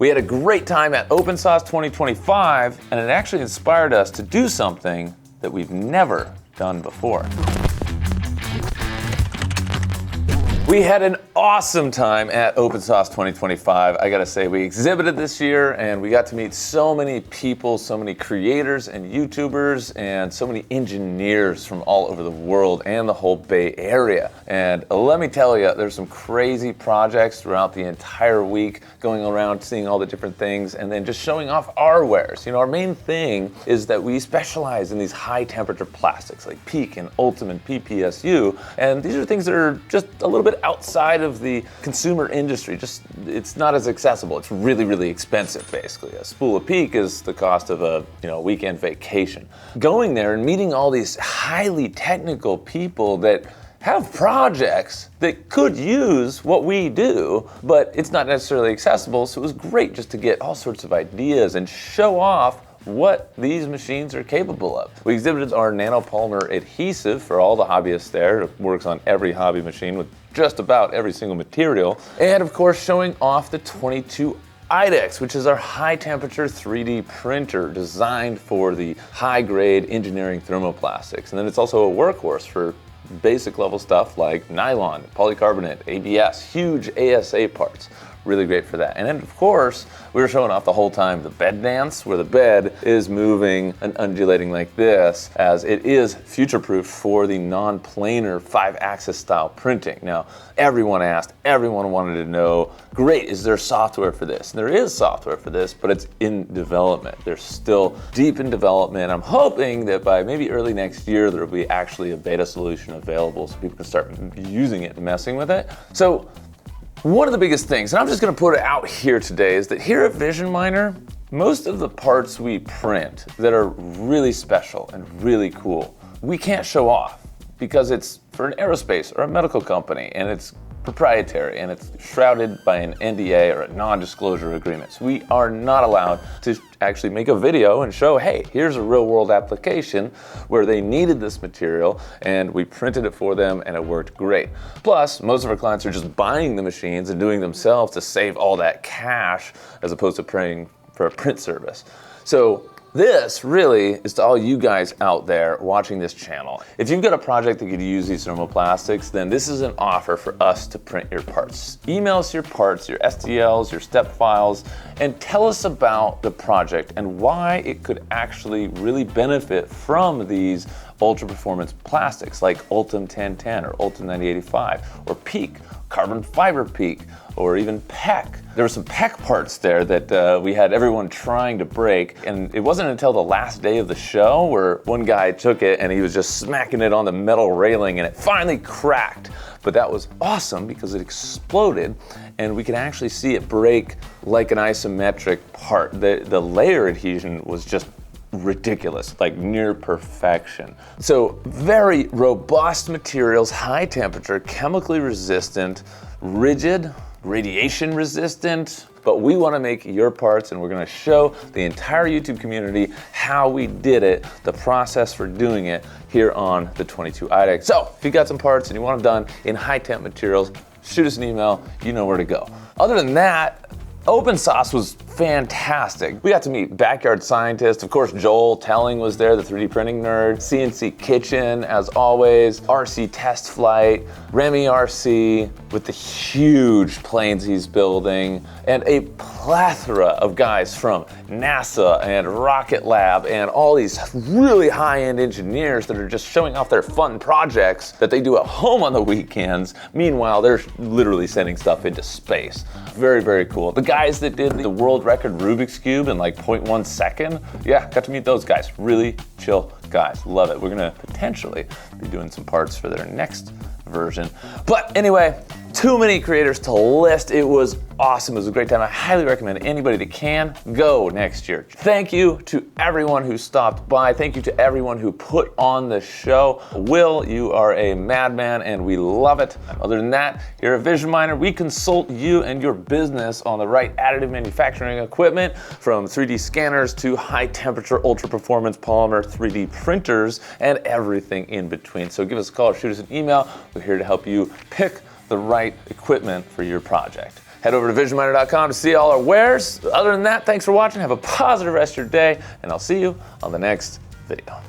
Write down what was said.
We had a great time at OpenSauce 2025, and it actually inspired us to do something that we've never done before. We had an awesome time at OpenSauce 2025. I gotta say, we exhibited this year and we got to meet so many people, so many creators and YouTubers, and so many engineers from all over the world and the whole Bay Area. And let me tell you, there's some crazy projects throughout the entire week, going around seeing all the different things and then just showing off our wares. You know, our main thing is that we specialize in these high temperature plastics like PEEK and ULTEM and PPSU. And these are things that are just a little bit outside of the consumer industry. It's not as accessible. It's really, really expensive, basically. A spool of PEEK is the cost of a weekend vacation. Going there and meeting all these highly technical people that have projects that could use what we do, but it's not necessarily accessible, so it was great just to get all sorts of ideas and show off what these machines are capable of. We exhibited our Nano Polymer Adhesive for all the hobbyists there. It works on every hobby machine with just about every single material. And of course, showing off the 22 IDEX, which is our high temperature 3D printer designed for the high grade engineering thermoplastics. And then it's also a workhorse for basic level stuff like Nylon, Polycarbonate, ABS, huge ASA parts. Really great for that. And then of course, we were showing off the whole time the bed dance, where the bed is moving and undulating like this, as it is future-proof for the non-planar 5-axis style printing. Now, everyone asked, everyone wanted to know, great, is there software for this? And there is software for this, but it's in development. They're still deep in development. I'm hoping that by maybe early next year, there'll be actually a beta solution available so people can start using it and messing with it. So, one of the biggest things, and I'm just gonna put it out here today, is that here at Vision Miner, most of the parts we print that are really special and really cool, we can't show off because it's for an aerospace or a medical company, and it's proprietary and it's shrouded by an NDA or a non-disclosure agreement. So we are not allowed to actually make a video and show, hey, here's a real world application where they needed this material and we printed it for them and it worked great. Plus, most of our clients are just buying the machines and doing themselves to save all that cash as opposed to paying for a print service. So this really is to all you guys out there watching this channel. If you've got a project that could use these thermoplastics, then this is an offer for us to print your parts. Email us your parts, your STLs, your step files, and tell us about the project and why it could actually really benefit from these ultra performance plastics like ULTEM 1010 or ULTEM 9085 or PEEK, carbon fiber PEEK, or even PEC. There were some PEC parts there that we had everyone trying to break, and it wasn't until the last day of the show where one guy took it and he was just smacking it on the metal railing and it finally cracked. But that was awesome because it exploded and we could actually see it break like an isometric part. The layer adhesion was just ridiculous, like near perfection. So very robust materials, high temperature, chemically resistant, rigid, radiation resistant, but we want to make your parts and we're going to show the entire YouTube community how we did it, the process for doing it here on the 22 IDEX. So if you got some parts and you want them done in high temp materials, shoot us an email, you know where to go. Other than that, OpenSauce was fantastic. We got to meet backyard scientists. Of course, Joel Telling was there, the 3D printing nerd. CNC Kitchen, as always. RC Test Flight. Remy RC with the huge planes he's building. And a plethora of guys from NASA and Rocket Lab and all these really high-end engineers that are just showing off their fun projects that they do at home on the weekends. Meanwhile, they're literally sending stuff into space. Very, very cool. The guys that did the world record Rubik's Cube in like 0.1 second, yeah, got to meet those guys. Really chill guys. Love it. We're gonna potentially be doing some parts for their next version. But anyway, too many creators to list. It was awesome. It was a great time. I highly recommend anybody that can go next year. Thank you to everyone who stopped by. Thank you to everyone who put on the show. Will, you are a madman and we love it. Other than that, here at Vision Miner, we consult you and your business on the right additive manufacturing equipment, from 3D scanners to high temperature, ultra performance polymer 3D printers and everything in between. So give us a call or shoot us an email. We're here to help you pick the right equipment for your project. Head over to visionminer.com to see all our wares. Other than that, thanks for watching. Have a positive rest of your day, and I'll see you on the next video.